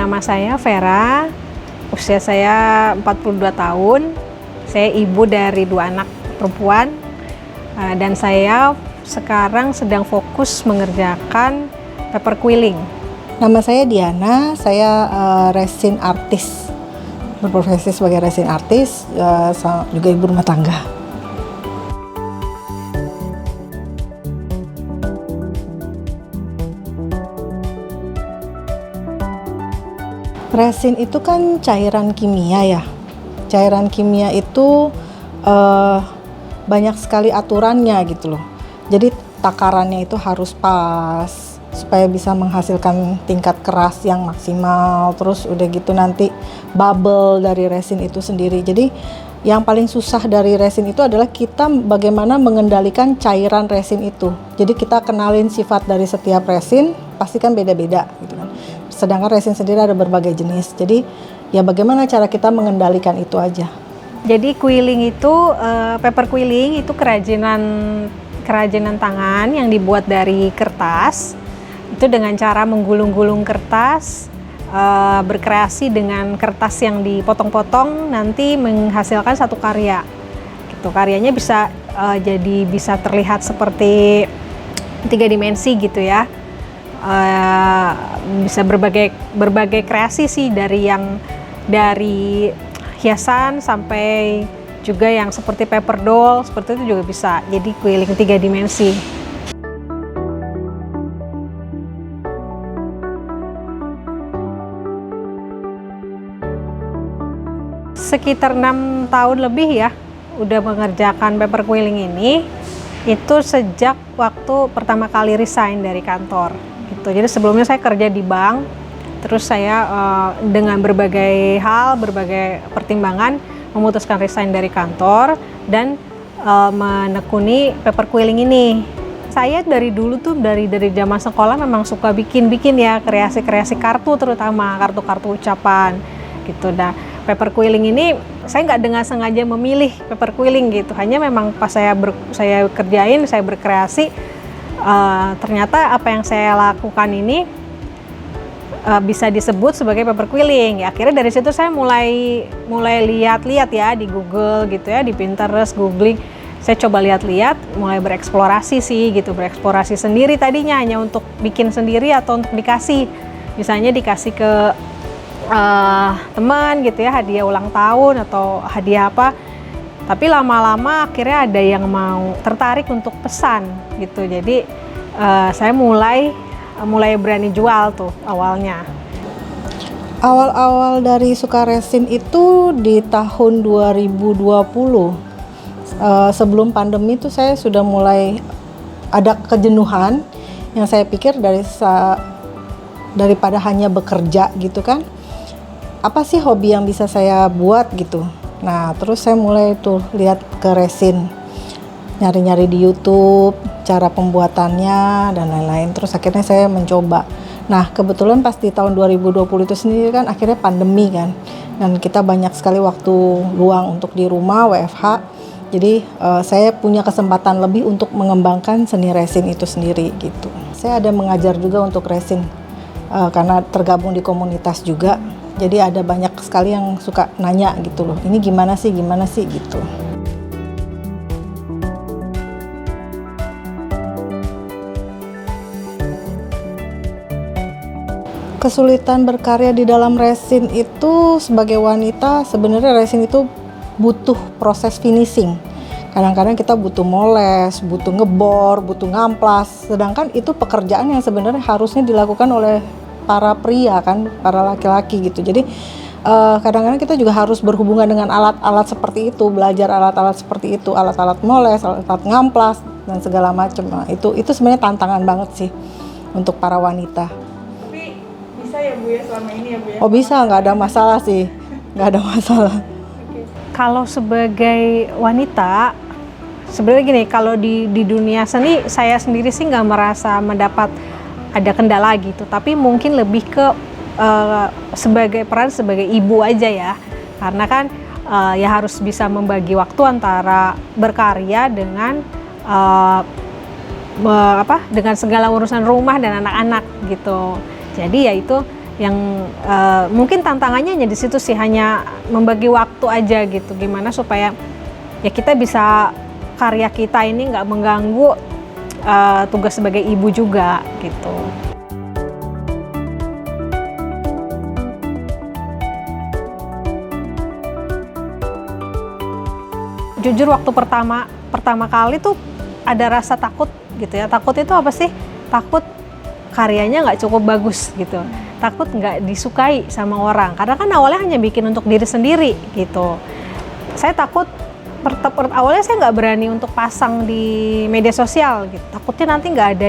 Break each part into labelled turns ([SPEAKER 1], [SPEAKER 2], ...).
[SPEAKER 1] nama saya Vera, usia saya 42 tahun. Saya ibu dari 2 anak perempuan, dan saya sekarang sedang fokus mengerjakan paper quilling.
[SPEAKER 2] Nama saya Diana, saya resin artis, berprofesi sebagai resin artis, juga ibu rumah tangga. Resin itu kan cairan kimia ya. Cairan kimia itu banyak sekali aturannya gitu loh. Jadi takarannya itu harus pas supaya bisa menghasilkan tingkat keras yang maksimal. Terus udah gitu nanti bubble dari resin itu sendiri. Jadi yang paling susah dari resin itu adalah kita bagaimana mengendalikan cairan resin itu. Jadi kita kenalin sifat dari setiap resin, pasti kan beda-beda gitu kan. Sedangkan resin sendiri ada berbagai jenis. Jadi ya bagaimana cara kita mengendalikan itu aja.
[SPEAKER 1] Jadi quilling itu, paper quilling itu kerajinan tangan yang dibuat dari kertas. Itu dengan cara menggulung-gulung kertas, berkreasi dengan kertas yang dipotong-potong, nanti menghasilkan satu karya. Gitu, karyanya bisa bisa terlihat seperti 3 dimensi gitu ya. Bisa berbagai kreasi sih, dari hiasan sampai juga yang seperti paper doll, seperti itu juga bisa. Jadi quilling 3 dimensi. Sekitar 6 tahun lebih ya udah mengerjakan paper quilling ini. Itu sejak waktu pertama kali resign dari kantor gitu. Jadi sebelumnya saya kerja di bank, terus saya dengan berbagai hal, berbagai pertimbangan memutuskan resign dari kantor dan menekuni paper quilling ini. Saya dari dulu tuh dari zaman sekolah memang suka bikin ya, kreasi kartu, terutama kartu ucapan gitu. Nah, paper quilling ini saya nggak dengan sengaja memilih paper quilling gitu, hanya memang pas saya kerjain, saya berkreasi, ternyata apa yang saya lakukan ini bisa disebut sebagai paper quilling. Ya, akhirnya dari situ saya mulai lihat-lihat ya di Google gitu ya, di Pinterest, googling. Saya coba lihat-lihat, mulai bereksplorasi sih gitu, bereksplorasi sendiri tadinya hanya untuk bikin sendiri atau untuk dikasih. Misalnya dikasih ke teman gitu ya, hadiah ulang tahun atau hadiah apa. Tapi lama-lama akhirnya ada yang mau tertarik untuk pesan gitu. Jadi saya mulai berani jual tuh awalnya.
[SPEAKER 2] Awal-awal dari suka resin itu di tahun 2020. Sebelum pandemi itu saya sudah mulai ada kejenuhan yang saya pikir daripada hanya bekerja gitu kan. Apa sih hobi yang bisa saya buat gitu. Nah, terus saya mulai tuh lihat ke resin. Nyari-nyari di YouTube cara pembuatannya dan lain-lain. Terus akhirnya saya mencoba. Nah, kebetulan pas di tahun 2020 itu sendiri kan akhirnya pandemi kan. Dan kita banyak sekali waktu luang untuk di rumah, WFH. Jadi saya punya kesempatan lebih untuk mengembangkan seni resin itu sendiri gitu. Saya ada mengajar juga untuk resin karena tergabung di komunitas juga. Jadi ada banyak sekali yang suka nanya gitu loh. Ini gimana sih gitu. Kesulitan berkarya di dalam resin itu sebagai wanita, sebenarnya resin itu butuh proses finishing. Kadang-kadang kita butuh moles, butuh ngebor, butuh ngamplas. Sedangkan itu pekerjaan yang sebenarnya harusnya dilakukan oleh para pria kan, para laki-laki gitu. Jadi kadang-kadang kita juga harus berhubungan dengan alat-alat seperti itu, belajar alat-alat seperti itu, alat-alat moles, alat-alat ngamplas dan segala macam. Nah, itu sebenarnya tantangan banget sih untuk para wanita.
[SPEAKER 3] Tapi bisa ya Bu ya selama ini ya Bu ya?
[SPEAKER 2] Oh bisa, nggak ada masalah sih, nggak ada masalah.
[SPEAKER 1] Kalau sebagai wanita, sebenarnya gini, kalau di dunia seni saya sendiri sih nggak merasa mendapat ada kendala gitu, tapi mungkin lebih ke sebagai peran sebagai ibu aja ya, karena kan ya harus bisa membagi waktu antara berkarya dengan dengan segala urusan rumah dan anak-anak gitu. Jadi ya itu mungkin tantangannya hanya di situ sih, hanya membagi waktu aja gitu, gimana supaya ya kita bisa karya kita ini nggak mengganggu tugas sebagai ibu juga gitu. Jujur waktu pertama kali tuh ada rasa takut gitu ya. Takut itu apa sih? Takut karyanya nggak cukup bagus gitu. Takut nggak disukai sama orang. Karena kan awalnya hanya bikin untuk diri sendiri gitu. Saya takut awalnya saya nggak berani untuk pasang di media sosial gitu. Takutnya nanti nggak ada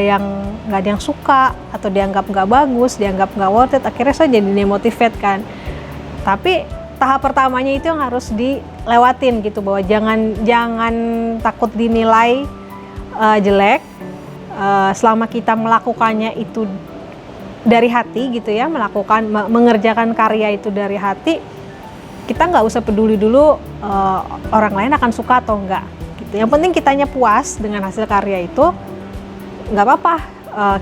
[SPEAKER 1] yang suka atau dianggap nggak bagus, dianggap nggak worth it. Akhirnya saya jadi demotivate kan. Tapi tahap pertamanya itu yang harus dilewatin gitu, bahwa jangan takut dinilai jelek selama kita melakukannya itu dari hati gitu ya, mengerjakan karya itu dari hati. Kita nggak usah peduli dulu orang lain akan suka atau enggak gitu. Yang penting kitanya puas dengan hasil karya itu, nggak apa-apa,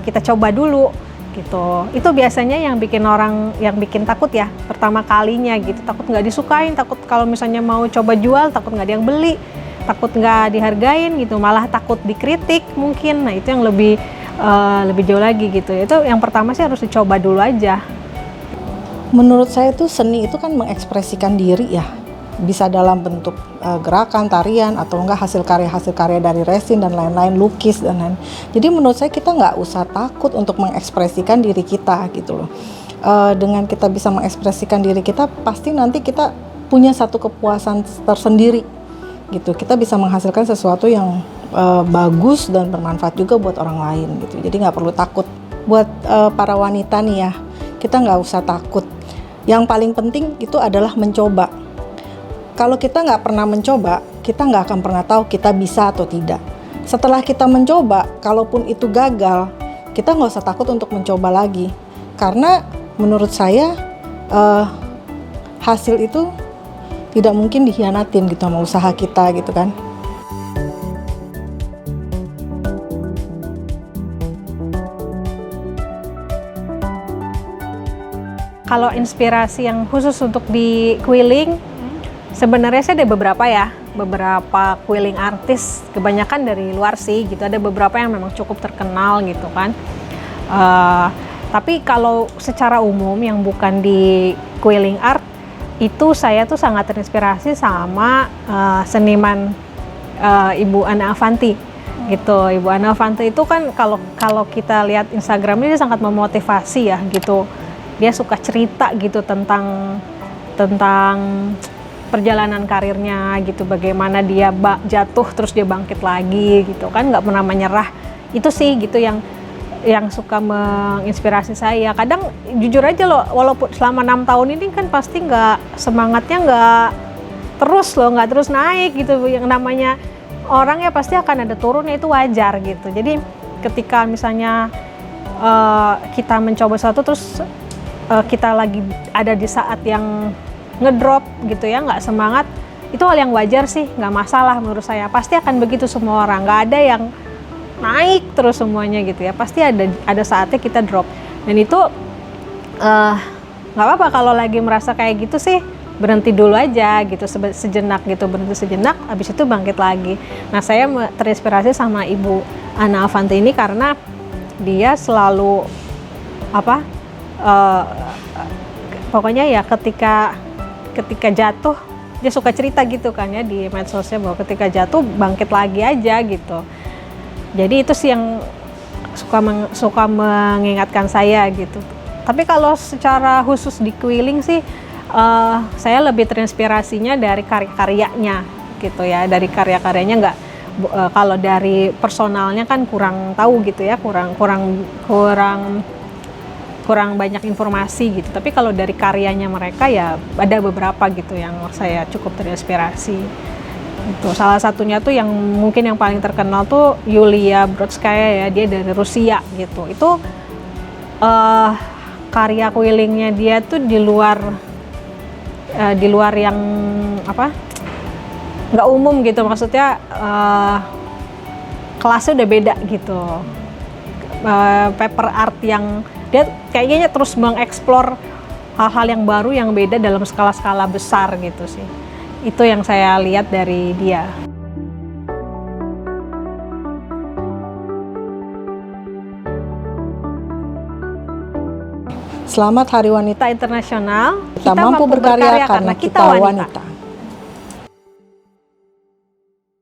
[SPEAKER 1] kita coba dulu gitu. Itu biasanya yang bikin takut ya pertama kalinya gitu. Takut nggak disukain, takut kalau misalnya mau coba jual, takut nggak ada yang beli, takut nggak dihargain gitu, malah takut dikritik mungkin. Nah itu yang lebih jauh lagi gitu. Itu yang pertama sih harus dicoba dulu aja.
[SPEAKER 2] Menurut saya tuh seni itu kan mengekspresikan diri ya, bisa dalam bentuk gerakan, tarian, atau enggak hasil karya dari resin dan lain-lain, lukis dan lain. Jadi menurut saya kita nggak usah takut untuk mengekspresikan diri kita gitu loh. Dengan kita bisa mengekspresikan diri kita, pasti nanti kita punya satu kepuasan tersendiri gitu. Kita bisa menghasilkan sesuatu yang bagus dan bermanfaat juga buat orang lain gitu. Jadi nggak perlu takut. Buat para wanita nih ya, kita nggak usah takut. Yang paling penting itu adalah mencoba. Kalau kita nggak pernah mencoba, kita nggak akan pernah tahu kita bisa atau tidak. Setelah kita mencoba, kalaupun itu gagal, kita nggak usah takut untuk mencoba lagi. Karena menurut saya hasil itu tidak mungkin dikhianatin gitu sama usaha kita gitu kan.
[SPEAKER 1] Kalau inspirasi yang khusus untuk di quilling, sebenarnya saya ada beberapa quilling artis, kebanyakan dari luar sih gitu. Ada beberapa yang memang cukup terkenal gitu kan. Tapi kalau secara umum yang bukan di quilling art, itu saya tuh sangat terinspirasi sama seniman Ibu Ana Avanti gitu. Ibu Ana Avanti itu kan kalau kita lihat Instagramnya dia sangat memotivasi ya gitu. Dia suka cerita gitu tentang perjalanan karirnya gitu, bagaimana dia jatuh terus dia bangkit lagi gitu kan, nggak pernah menyerah. Itu sih gitu yang suka menginspirasi saya. Kadang jujur aja loh, walaupun selama 6 tahun ini kan pasti semangatnya nggak terus naik gitu. Yang namanya orang ya pasti akan ada turunnya, itu wajar gitu. Jadi ketika misalnya kita mencoba sesuatu terus kita lagi ada di saat yang ngedrop gitu ya, nggak semangat, itu hal yang wajar sih, nggak masalah menurut saya. Pasti akan begitu semua orang, nggak ada yang naik terus semuanya gitu ya, pasti ada saatnya kita drop. Dan itu nggak apa-apa kalau lagi merasa kayak gitu sih, berhenti dulu aja gitu, sejenak gitu, berhenti sejenak, habis itu bangkit lagi. Nah saya terinspirasi sama Ibu Ana Avanti ini karena dia selalu pokoknya ya ketika jatuh dia suka cerita gitu kan ya di medsosnya, bahwa ketika jatuh bangkit lagi aja gitu. Jadi itu sih yang suka mengingatkan saya gitu. Tapi kalau secara khusus di quilling sih saya lebih terinspirasinya dari karya-karyanya gitu ya, dari karya-karyanya. Nggak kalau dari personalnya kan kurang tahu gitu ya, kurang banyak informasi gitu. Tapi kalau dari karyanya mereka ya ada beberapa gitu yang saya cukup terinspirasi. Itu salah satunya tuh yang mungkin yang paling terkenal tuh Yulia Brodskaya ya, dia dari Rusia gitu. Itu karya quillingnya dia tuh di luar yang nggak umum gitu, maksudnya kelasnya udah beda gitu. Paper art yang Dia kayaknya terus mengeksplor hal-hal yang baru yang beda dalam skala-skala besar gitu sih. Itu yang saya lihat dari dia.
[SPEAKER 2] Selamat Hari Wanita.
[SPEAKER 1] Kita internasional,
[SPEAKER 2] Kita mampu berkarya karena kita wanita.